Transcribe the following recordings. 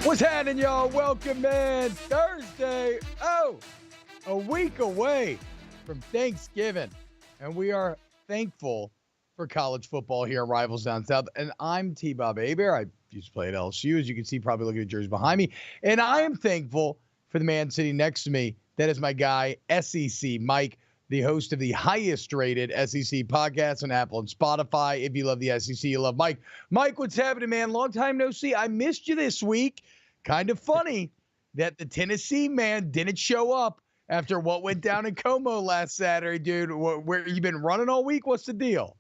What's happening, y'all? Welcome, man. Thursday. Oh, a week away from Thanksgiving. And we are thankful for college football here at Rivals Down South. And I'm T-Bob Hebert. I used to play at LSU, as you can see, probably looking at the jerseys behind me. And I am thankful for the man sitting next to me. That is my guy, SEC Mike, the host of the highest rated SEC podcast on Apple and Spotify. If you love the SEC, you love Mike. Mike, what's happening, man? Long time no see. I missed you this week. Kind of funny that the Tennessee man didn't show up after what went down in Como last Saturday, dude. Where you been running all week? What's the deal?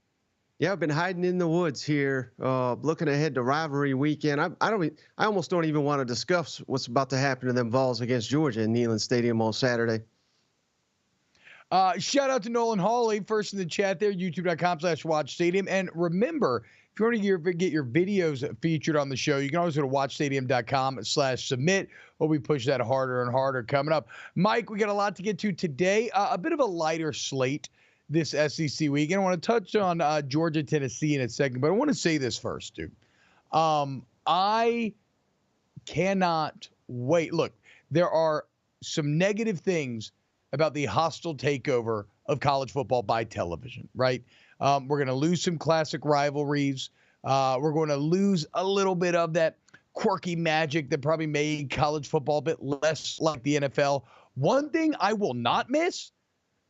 Yeah, I've been hiding in the woods here, looking ahead to rivalry weekend. I almost don't even want to discuss what's about to happen to them Vols against Georgia in Neyland Stadium on Saturday. Shout out to Nolan Hawley, first in the chat there, youtube.com/Watch Stadium. And remember, if you want to get your videos featured on the show, you can always go to watchstadium.com/submit. We'll be pushing that harder and harder coming up. Mike, we got a lot to get to today. A bit of a lighter slate this SEC week. And I want to touch on Georgia, Tennessee in a second, but I want to say this first, dude. I cannot wait. Look, there are some negative things about the hostile takeover of college football by television, right? We're going to lose some classic rivalries. We're going to lose a little bit of that quirky magic that probably made college football a bit less like the NFL. One thing I will not miss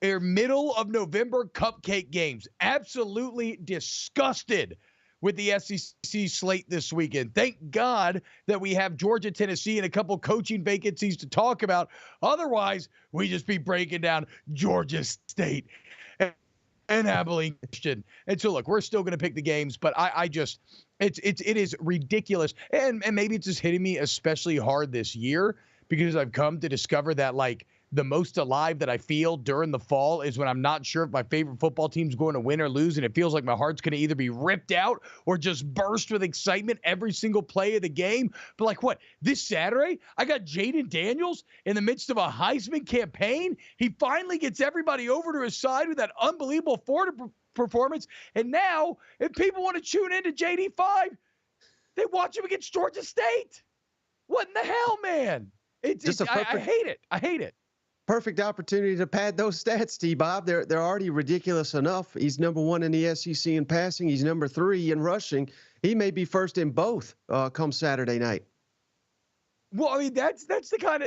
are middle of November cupcake games. Absolutely disgusted with the SEC slate this weekend. Thank God that we have Georgia, Tennessee, and a couple coaching vacancies to talk about. Otherwise, we just be breaking down Georgia State and Abilene Christian. And so, look, we're still going to pick the games, but it is ridiculous. And maybe it's just hitting me especially hard this year because I've come to discover that, like, the most alive that I feel during the fall is when I'm not sure if my favorite football team's going to win or lose, and it feels like my heart's going to either be ripped out or just burst with excitement every single play of the game. But like what? This Saturday, I got Jaden Daniels in the midst of a Heisman campaign. He finally gets everybody over to his side with that unbelievable Florida performance. And now, if people want to tune into JD5, they watch him against Georgia State. What in the hell, man? I hate it. I hate it. Perfect opportunity to pad those stats, T-Bob. They're already ridiculous enough. He's number one in the SEC in passing. He's number 3 in rushing. He may be first in both come Saturday night. Well, I mean, that's the kind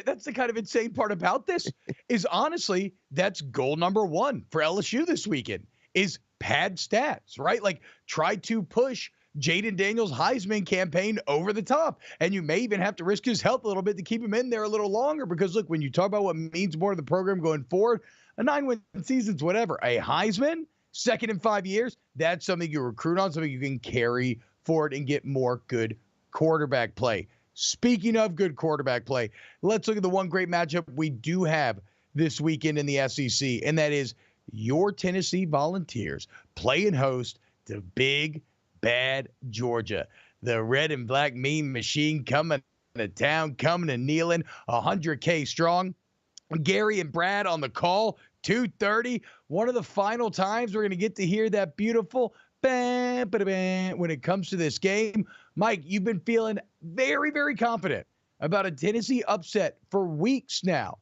of insane part about this is honestly, that's goal number 1 for LSU this weekend is pad stats, right? Like try to push Jaden Daniels' Heisman campaign over the top. And you may even have to risk his health a little bit to keep him in there a little longer because, look, when you talk about what means more to the program going forward, a 9-win season's whatever. A Heisman, second in 5 years, that's something you recruit on, something you can carry forward and get more good quarterback play. Speaking of good quarterback play, let's look at the one great matchup we do have this weekend in the SEC, and that is your Tennessee Volunteers playing host to Big Bad Georgia. The red and black mean machine coming to town, coming to Neyland, 100K strong. Gary and Brad on the call, 2:30. One of the final times we're going to get to hear that beautiful bam, ba-da-bam when it comes to this game. Mike, you've been feeling very, very confident about a Tennessee upset for weeks now.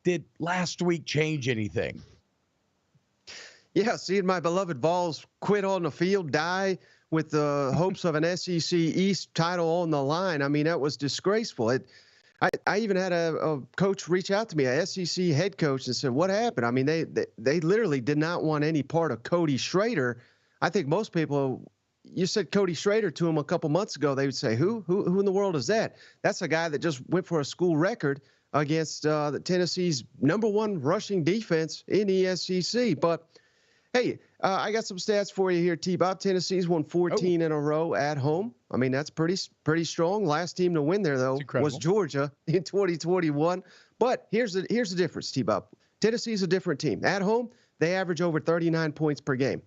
Did last week change anything? Yeah, seeing my beloved Vols quit on the field, die with the hopes of an SEC East title on the line. I mean, that was disgraceful. I even had a coach reach out to me, a SEC head coach, and said, what happened? I mean, they literally did not want any part of Cody Schrader. I think most people, you said Cody Schrader to him a couple months ago, they would say, who in the world is that? That's a guy that just went for a school record against the Tennessee's number 1 rushing defense in the SEC. But hey, I got some stats for you here, T-Bob. Tennessee's won 14 in a row at home. I mean, that's pretty strong. Last team to win there, though, was Georgia in 2021. But here's the difference, T-Bob. Tennessee's a different team. At home, they average over 39 points per game.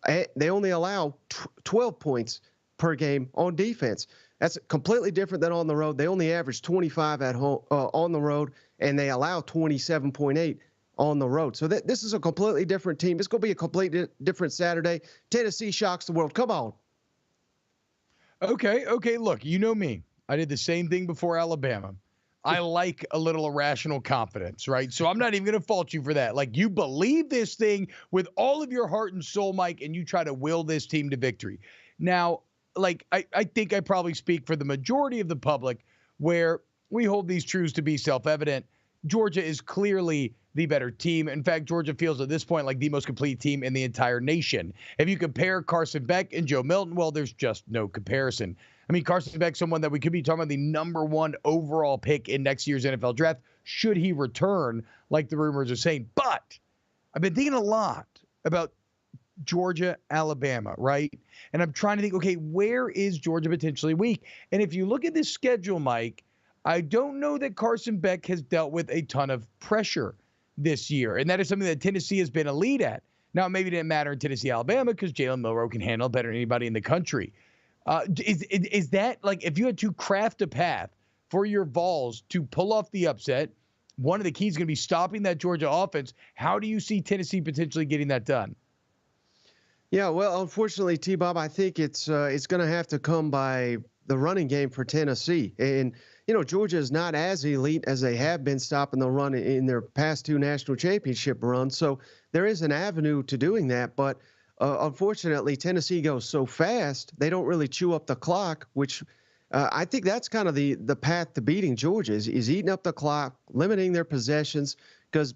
They only allow 12 points per game on defense. That's completely different than on the road. They only average 25 at home on the road, and they allow 27.8 on the road. So this is a completely different team. It's going to be a completely different Saturday. Tennessee shocks the world. Come on. Okay. Look, you know me. I did the same thing before Alabama. I like a little irrational confidence, right? So I'm not even going to fault you for that. Like, you believe this thing with all of your heart and soul, Mike, and you try to will this team to victory. Now, like, I think I probably speak for the majority of the public where we hold these truths to be self-evident. Georgia is clearly the better team. In fact, Georgia feels at this point like the most complete team in the entire nation. If you compare Carson Beck and Joe Milton, well, there's just no comparison. I mean, Carson Beck's someone that we could be talking about the number one overall pick in next year's NFL draft, should he return, like the rumors are saying. But I've been thinking a lot about Georgia, Alabama, right? And I'm trying to think, okay, where is Georgia potentially weak? And if you look at this schedule, Mike, I don't know that Carson Beck has dealt with a ton of pressure this year. And that is something that Tennessee has been elite at. Now, maybe it didn't matter in Tennessee, Alabama, because Jalen Milroe can handle it better than anybody in the country. Is that, like, if you had to craft a path for your Vols to pull off the upset, one of the keys is going to be stopping that Georgia offense. How do you see Tennessee potentially getting that done? Yeah, well, unfortunately, T-Bob, I think it's going to have to come by the running game for Tennessee. And, Georgia is not as elite as they have been stopping the run in their past two national championship runs. So there is an avenue to doing that. But unfortunately, Tennessee goes so fast, they don't really chew up the clock, which I think that's kind of the path to beating Georgia is eating up the clock, limiting their possessions, because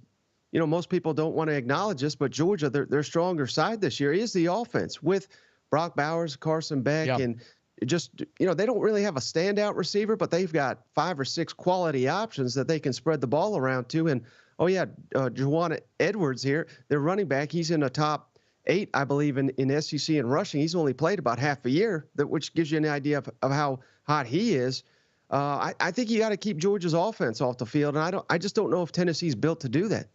most people don't want to acknowledge this, but Georgia, their stronger side this year is the offense with Brock Bowers, Carson Beck, and just, they don't really have a standout receiver, but they've got 5 or 6 quality options that they can spread the ball around to. And, Juwan Edwards here, their running back, he's in the top 8, I believe, in SEC in rushing. He's only played about half a year, which gives you an idea of how hot he is. I think you got to keep Georgia's offense off the field, and I just don't know if Tennessee's built to do that.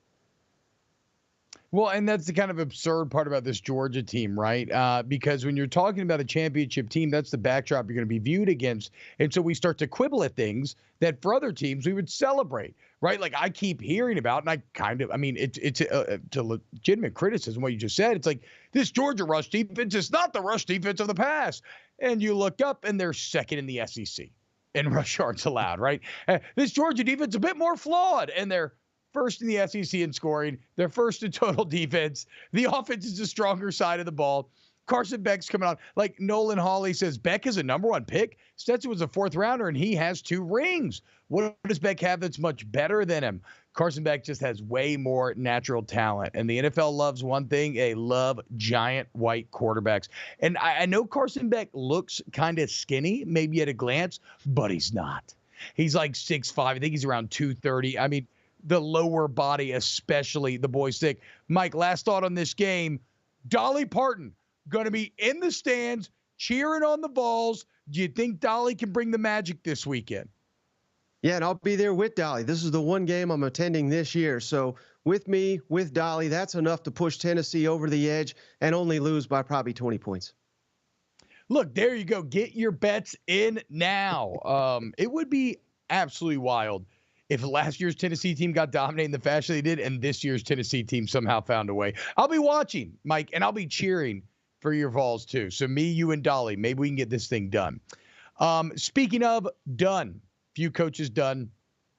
Well, and that's the kind of absurd part about this Georgia team, right? Because when you're talking about a championship team, that's the backdrop you're going to be viewed against. And so we start to quibble at things that for other teams we would celebrate, right? Like I keep hearing about, and it's a legitimate criticism, what you just said. It's like, this Georgia rush defense is not the rush defense of the past. And you look up and they're second in the SEC in rush yards allowed, right? This Georgia defense is a bit more flawed, and they're first in the SEC in scoring. They're first in total defense. The offense is the stronger side of the ball. Carson Beck's coming on. Like Nolan Hawley says, Beck is a number 1 pick. Stetson was a 4th rounder, and he has 2 rings. What does Beck have that's much better than him? Carson Beck just has way more natural talent. And the NFL loves one thing. They love giant white quarterbacks. And I know Carson Beck looks kind of skinny, maybe at a glance, but he's not. He's like 6'5". I think he's around 230. I mean, the lower body, especially, the boy's thick. Mike, last thought on this game. Dolly Parton going to be in the stands cheering on the Vols. Do you think Dolly can bring the magic this weekend? Yeah, and I'll be there with Dolly. This is the one game I'm attending this year. So with me, with Dolly, that's enough to push Tennessee over the edge and only lose by probably 20 points. Look, there you go. Get your bets in now. It would be absolutely wild if last year's Tennessee team got dominated in the fashion they did and this year's Tennessee team somehow found a way. I'll be watching, Mike, and I'll be cheering for your Vols too. So me, you, and Dolly, maybe we can get this thing done. Speaking of done, few coaches done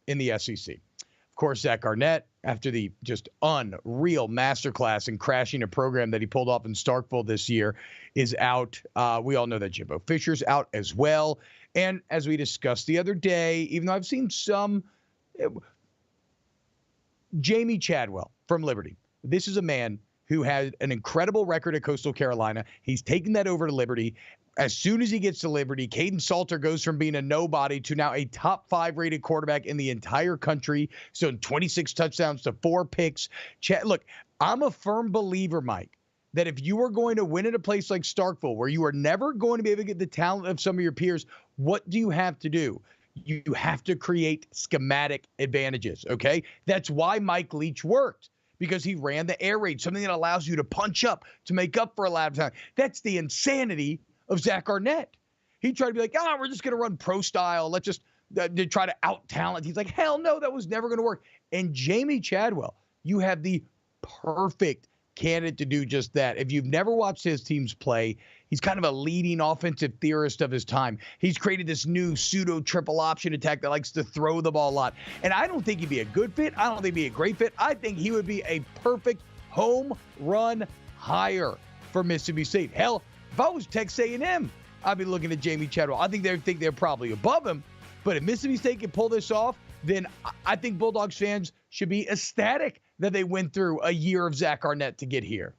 in the SEC. Of course, Zach Arnett, after the just unreal masterclass in crashing a program that he pulled off in Starkville this year, is out. We all know that Jimbo Fisher's out as well. And as we discussed the other day, even though I've seen some, Jamie Chadwell from Liberty. This is a man who had an incredible record at Coastal Carolina. He's taken that over to Liberty. As soon as he gets to Liberty, Caden Salter goes from being a nobody to now a top 5 rated quarterback in the entire country. So 26 touchdowns to 4 picks. Look, I'm a firm believer, Mike, that if you are going to win at a place like Starkville, where you are never going to be able to get the talent of some of your peers, what do you have to do? You have to create schematic advantages, okay? That's why Mike Leach worked, because he ran the air raid, something that allows you to punch up to make up for a lot of time. That's the insanity of Zach Arnett. He tried to be like, we're just going to run pro style. Let's just try to out-talent. He's like, hell no, that was never going to work. And Jamie Chadwell, you have the perfect candidate to do just that. If you've never watched his teams play, He's kind of a leading offensive theorist of his time. He's created this new pseudo triple option attack that likes to throw the ball a lot. And I don't think he'd be a good fit. I don't think he'd be a great fit. I think he would be a perfect home run hire for Mississippi State. Hell, if I was Texas A&M, I'd be looking at Jamie Chadwell. I think they're probably above him. But if Mississippi State can pull this off, then I think Bulldogs fans should be ecstatic that they went through a year of Zach Arnett to get here.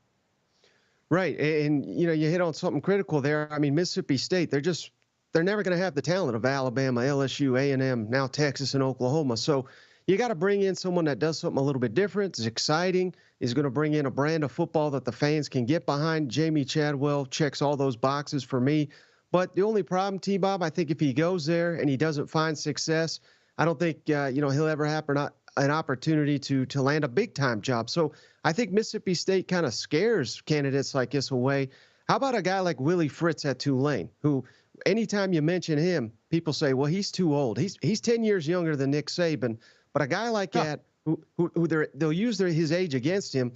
Right. And, you hit on something critical there. I mean, Mississippi State, they're never going to have the talent of Alabama, LSU, A&M, now Texas and Oklahoma. So you got to bring in someone that does something a little bit different, is exciting, is going to bring in a brand of football that the fans can get behind. Jamie Chadwell checks all those boxes for me. But the only problem, T-Bob, I think if he goes there and he doesn't find success, I don't think, he'll ever have an opportunity to land a big-time job. So I think Mississippi State kind of scares candidates like this away. How about a guy like Willie Fritz at Tulane, who anytime you mention him, people say, well, he's too old. He's 10 years younger than Nick Saban. But a guy like that, who they'll use his age against him,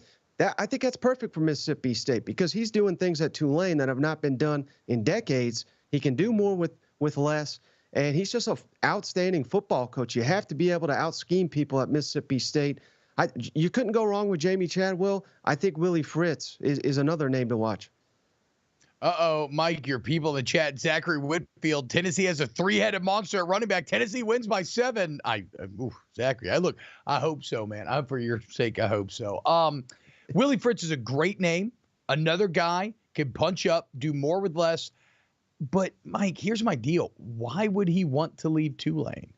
I think that's perfect for Mississippi State because he's doing things at Tulane that have not been done in decades. He can do more with less. And he's just an outstanding football coach. You have to be able to out-scheme people at Mississippi State. You couldn't go wrong with Jamie Chadwell. I think Willie Fritz is another name to watch. Uh-oh, Mike, your people in the chat. Zachary Whitfield, Tennessee has a three-headed monster at running back. Tennessee wins by 7. Zachary, I hope so, man. For your sake, I hope so. Willie Fritz is a great name. Another guy can punch up, do more with less. But, Mike, here's my deal. Why would he want to leave Tulane,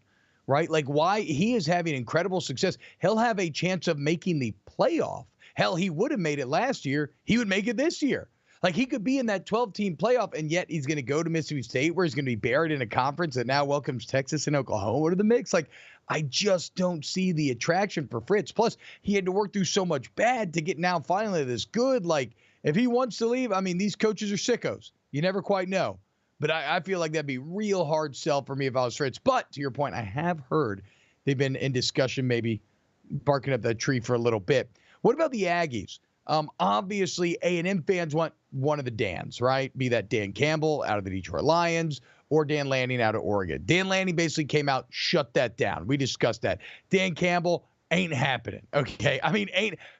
right? Like, why? He is having incredible success. He'll have a chance of making the playoff. Hell, he would have made it last year. He would make it this year. Like, he could be in that 12-team playoff, and yet he's going to go to Mississippi State where he's going to be buried in a conference that now welcomes Texas and Oklahoma to the mix. Like, I just don't see the attraction for Fritz. Plus, he had to work through so much bad to get now finally this good. Like, if he wants to leave, I mean, these coaches are sickos. You never quite know. But I feel like that'd be real hard sell for me if I was Fritz. But to your point, I have heard they've been in discussion, maybe barking up that tree for a little bit. What about the Aggies? Obviously, A&M fans want one of the Dans, right? Be that Dan Campbell out of the Detroit Lions or Dan Lanning out of Oregon. Dan Lanning basically came out, shut that down. We discussed that. Dan Campbell ain't happening, okay? I mean,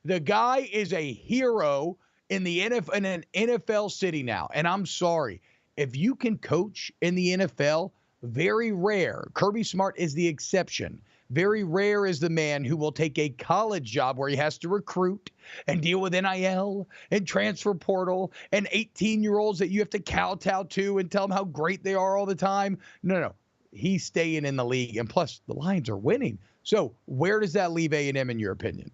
the guy is a hero in the NFL, in an NFL city now, and I'm sorry. If you can coach in the NFL, very rare. Kirby Smart is the exception. Very rare is the man who will take a college job where he has to recruit and deal with NIL and transfer portal and 18-year-olds that you have to kowtow to and tell them how great they are all the time. No. He's staying in the league. And plus, the Lions are winning. So where does that leave A&M in your opinion?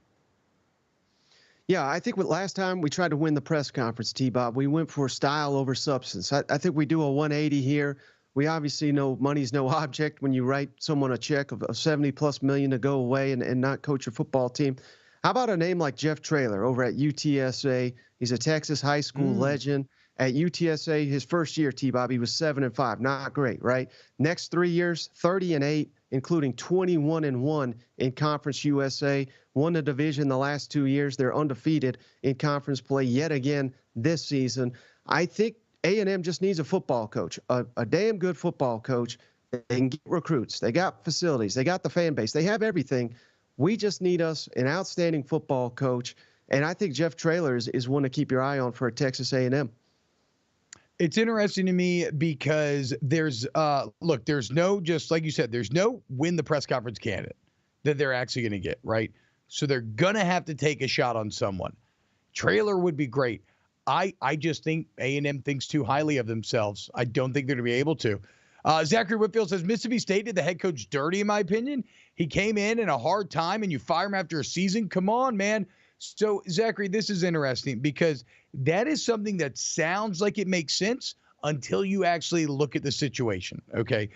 Yeah, I think last time we tried to win the press conference, T-Bob, we went for style over substance. I think we do a 180 here. We obviously know money's no object when you write someone a check of $70+ million to go away and not coach your football team. How about a name like Jeff Traylor over at UTSA? He's a Texas high school legend. At UTSA, his first year, T-Bob, he was 7-5. Not great, right? Next 3 years, 30-8, including 21-1 in Conference USA. Won the division the last 2 years. They're undefeated in conference play yet again this season. I think A&M just needs a football coach, a damn good football coach. They can get recruits. They got facilities. They got the fan base. They have everything. We just need us an outstanding football coach. And I think Jeff Traylor is one to keep your eye on for Texas A&M. It's interesting to me because there's no, just like you said, there's no win the press conference candidate that they're actually going to get, right? So they're going to have to take a shot on someone. Traylor would be great. I just think A&M thinks too highly of themselves. I don't think they're going to be able to. Zachary Whitfield says, Mississippi State did the head coach dirty, in my opinion. He came in a hard time, and you fire him after a season? Come on, man. So, Zachary, this is interesting because that is something that sounds like it makes sense until you actually look at the situation, okay?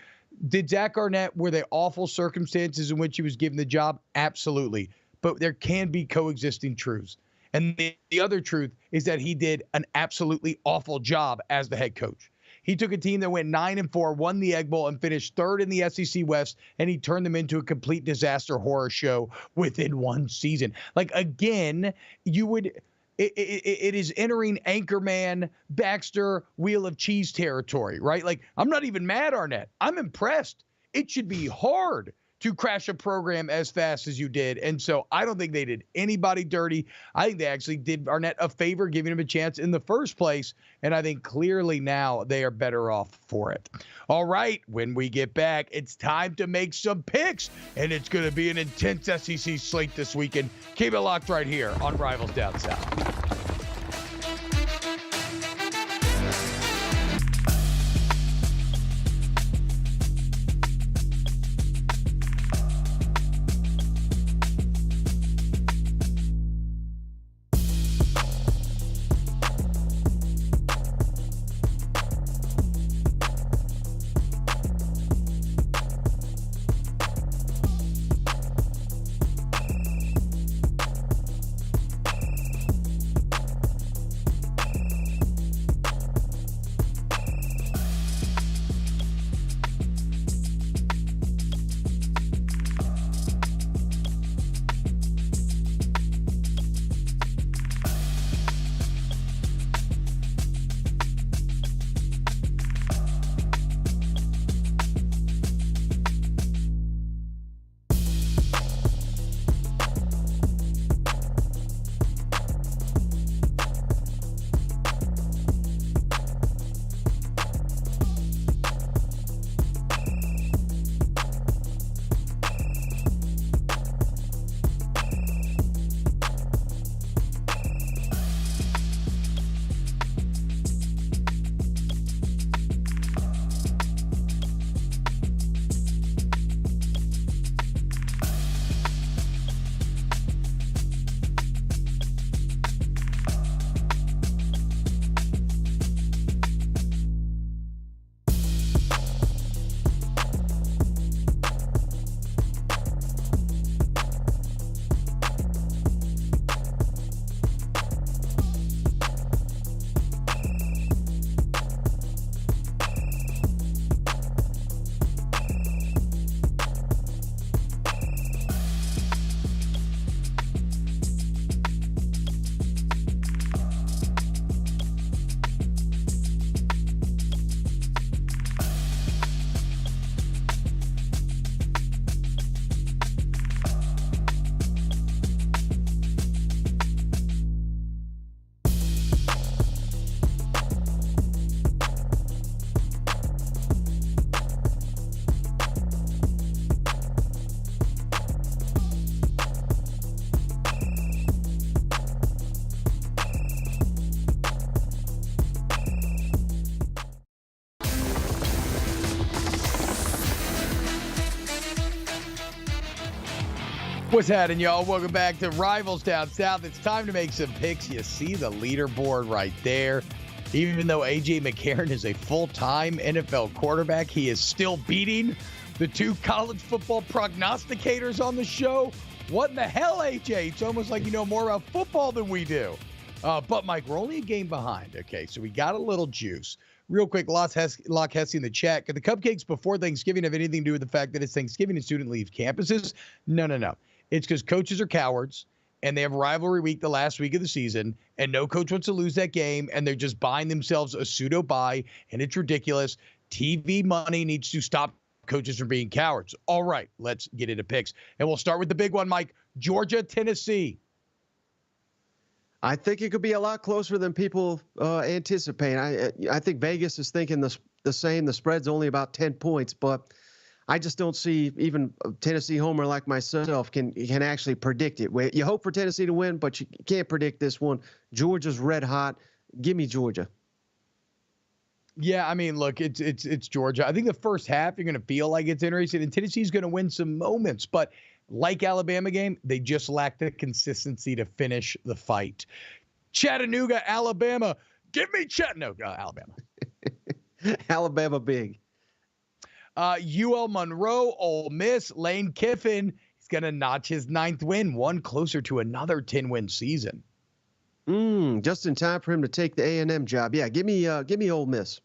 Did Zach Arnett, were they awful circumstances in which he was given the job? Absolutely. But there can be coexisting truths. And the other truth is that he did an absolutely awful job as the head coach. He took a team that went 9-4, won the Egg Bowl, and finished third in the SEC West, and he turned them into a complete disaster horror show within one season. Like, again, it is entering Anchorman, Baxter, Wheel of Cheese territory, right? Like, I'm not even mad, Arnett. I'm impressed. It should be hard to crash a program as fast as you did. And so I don't think they did anybody dirty. I think they actually did Arnett a favor, giving him a chance in the first place. And I think clearly now they are better off for it. All right, when we get back, it's time to make some picks. And it's going to be an intense SEC slate this weekend. Keep it locked right here on Rivals Down South. What's happening, y'all? Welcome back to Rivals Down South. It's time to make some picks. You see the leaderboard right there. Even though A.J. McCarron is a full-time NFL quarterback, he is still beating the two college football prognosticators on the show. What in the hell, A.J.? It's almost like you know more about football than we do. But, Mike, we're only a game behind, okay? So we got a little juice. Real quick, Lock Hesse in the chat. Could the cupcakes before Thanksgiving have anything to do with the fact that it's Thanksgiving and student leave campuses? No. It's because coaches are cowards, and they have rivalry week the last week of the season, and no coach wants to lose that game, and they're just buying themselves a pseudo bye, and it's ridiculous. TV money needs to stop coaches from being cowards. All right, let's get into picks. And we'll start with the big one, Mike. Georgia, Tennessee. I think it could be a lot closer than people anticipate. I think Vegas is thinking the same. The spread's only about 10 points, but I just don't see even a Tennessee homer like myself can actually predict it. You hope for Tennessee to win, but you can't predict this one. Georgia's red hot. Give me Georgia. Yeah, I mean, look, it's Georgia. I think the first half you're going to feel like it's interesting, and Tennessee's going to win some moments, but like Alabama game, they just lack the consistency to finish the fight. Chattanooga, Alabama. Give me Chattanooga, Alabama. Alabama big. UL Monroe, Ole Miss, Lane Kiffin. He's going to notch his 9th win, one closer to another 10-win season. Just in time for him to take the A&M job. Yeah, give me Ole Miss.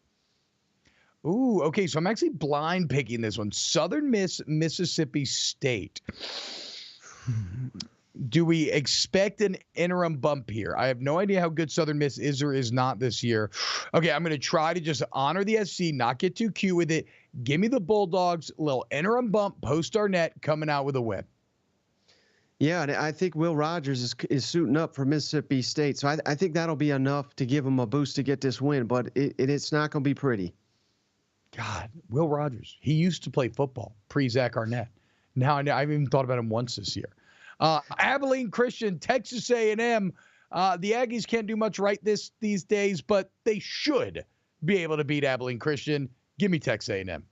Ooh, okay, so I'm actually blind picking this one. Southern Miss, Mississippi State. Do we expect an interim bump here? I have no idea how good Southern Miss is or is not this year. Okay, I'm going to try to just honor the SC, not get too cute with it. Give me the Bulldogs, little interim bump, post Arnett coming out with a win. Yeah, and I think Will Rogers is suiting up for Mississippi State. So I think that'll be enough to give him a boost to get this win, but it's not going to be pretty. God, Will Rogers. He used to play football pre-Zach Arnett. Now I haven't even thought about him once this year. Abilene Christian, Texas A&M. The Aggies can't do much right these days, but they should be able to beat Abilene Christian. Give me Texas A&M.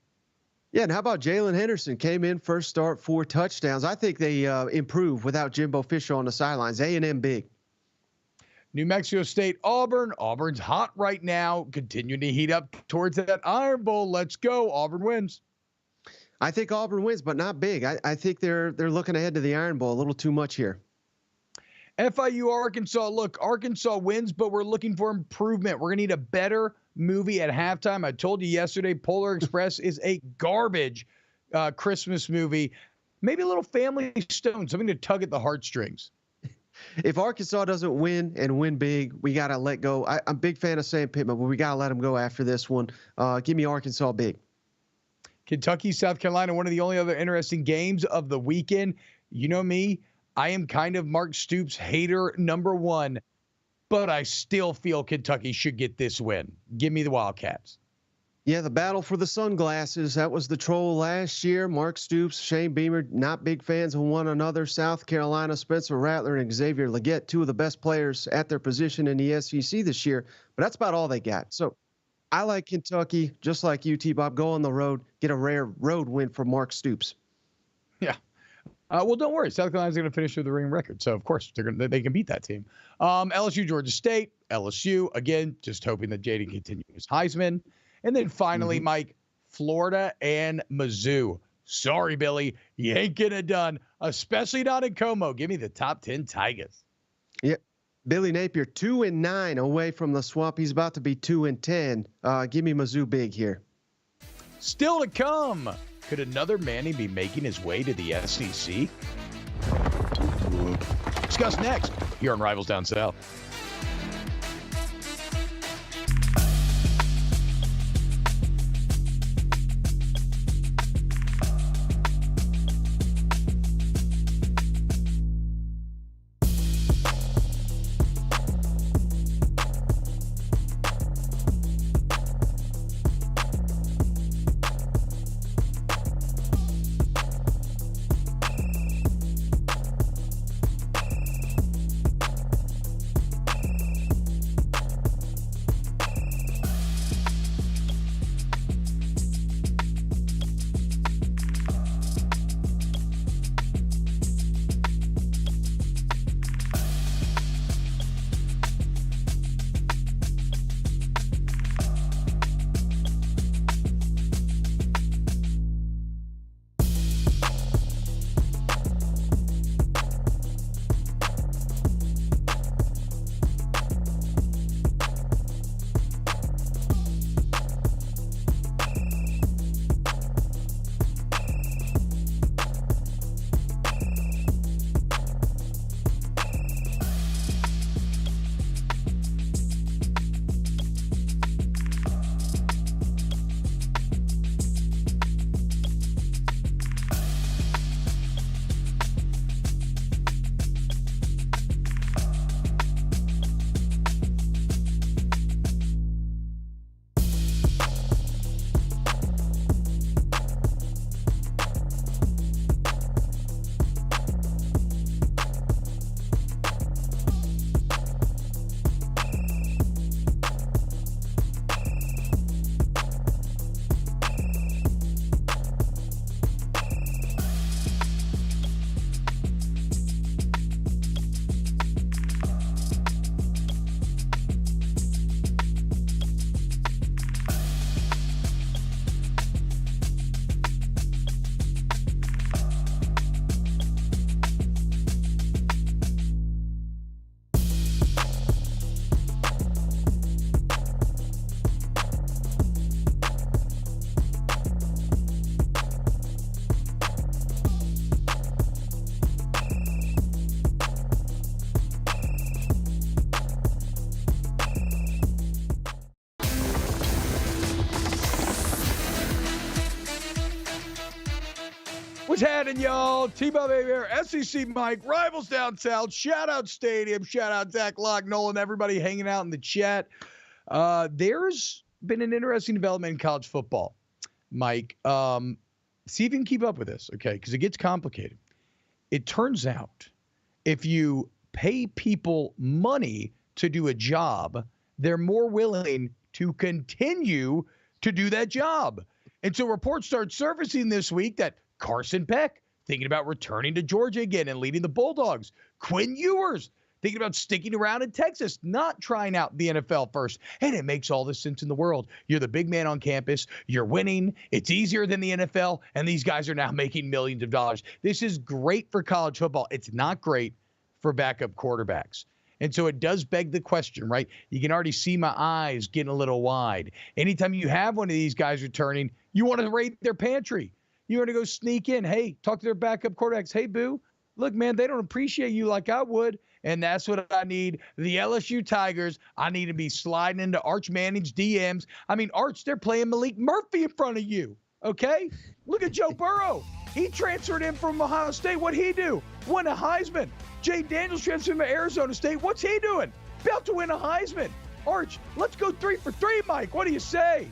Yeah, and how about Jalen Henderson? Came in, first start, 4 touchdowns. I think they improve without Jimbo Fisher on the sidelines. A&M big. New Mexico State, Auburn. Auburn's hot right now, continuing to heat up towards that Iron Bowl. Let's go. Auburn wins. I think Auburn wins, but not big. I think they're looking ahead to the Iron Bowl a little too much here. FIU, Arkansas. Look, Arkansas wins, but we're looking for improvement. We're going to need a better movie at halftime. I told you yesterday, Polar Express is a garbage Christmas movie. Maybe a little Family Stone, something to tug at the heartstrings. If Arkansas doesn't win and win big, we got to let go. I'm a big fan of Sam Pittman, but we got to let him go after this one. Give me Arkansas big. Kentucky, South Carolina, one of the only other interesting games of the weekend. You know me, I am kind of Mark Stoops hater number one, but I still feel Kentucky should get this win. Give me the Wildcats. Yeah, the battle for the sunglasses. That was the troll last year. Mark Stoops, Shane Beamer, not big fans of one another. South Carolina, Spencer Rattler and Xavier Legette, 2 of the best players at their position in the SEC this year. But that's about all they got. So I like Kentucky, just like you, T-Bob. Go on the road, get a rare road win for Mark Stoops. Yeah. Well, don't worry. South Carolina's going to finish with the ring record. So, of course, they can beat that team. LSU, Georgia State. LSU, again, just hoping that Jaden continues Heisman. And then finally, Mike, Florida and Mizzou. Sorry, Billy. You ain't getting it done, especially not in Como. Give me the top 10 Tigers. Yeah. Billy Napier, 2-9 away from the swamp. He's about to be 2-10. Give me Mizzou big here. Still to come. Could another Manning be making his way to the SEC? Discuss next here on Rivals Down South. What's happening, y'all? T-Bob here, SEC Mike, Rivals Down South. Shout out Stadium. Shout out Zach Lock, Nolan, everybody hanging out in the chat. There's been an interesting development in college football, Mike. See if you can keep up with this, okay? Because it gets complicated. It turns out if you pay people money to do a job, they're more willing to continue to do that job. And so reports start surfacing this week that Carson Peck thinking about returning to Georgia again and leading the Bulldogs. Quinn Ewers thinking about sticking around in Texas, not trying out the NFL first. And it makes all the sense in the world. You're the big man on campus. You're winning. It's easier than the NFL. And these guys are now making millions of dollars. This is great for college football. It's not great for backup quarterbacks. And so it does beg the question, right? You can already see my eyes getting a little wide. Anytime you have one of these guys returning, you want to raid their pantry. You want to go sneak in. Hey, talk to their backup quarterbacks. Hey, boo, look, man, they don't appreciate you like I would. And that's what I need. The LSU Tigers, I need to be sliding into Arch Manning's DMs. I mean, Arch, they're playing Malik Murphy in front of you, okay? Look at Joe Burrow. He transferred in from Ohio State. What'd he do? Won a Heisman. Jay Daniels transferred to Arizona State. What's he doing? About to win a Heisman. Arch, let's go 3 for 3, Mike. What do you say?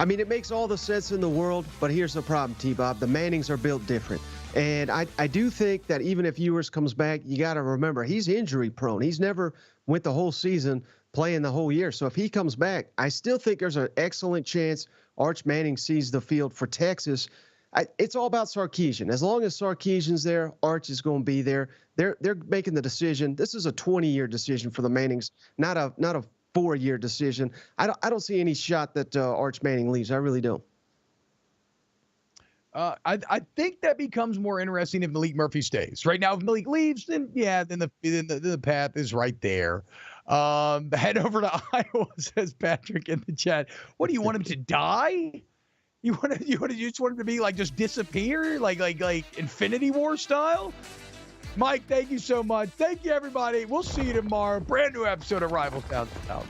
I mean, it makes all the sense in the world, but here's the problem, T-Bob. The Mannings are built different. And I do think that even if Ewers comes back, you got to remember, he's injury prone. He's never went the whole season playing the whole year. So if he comes back, I still think there's an excellent chance Arch Manning sees the field for Texas. It's all about Sarkisian. As long as Sarkisian's there, Arch is going to be there. They're making the decision. This is a 20-year decision for the Mannings, not a 4-year decision. I don't see any shot that Arch Manning leaves. I really don't. I think that becomes more interesting if Malik Murphy stays. Right now, if Malik leaves, then the path is right there. Head over to Iowa, says Patrick in the chat. What do you want him to die? You just want him to be like just disappear, like Infinity War style? Mike, thank you so much. Thank you, everybody. We'll see you tomorrow. Brand new episode of Rivals Down South.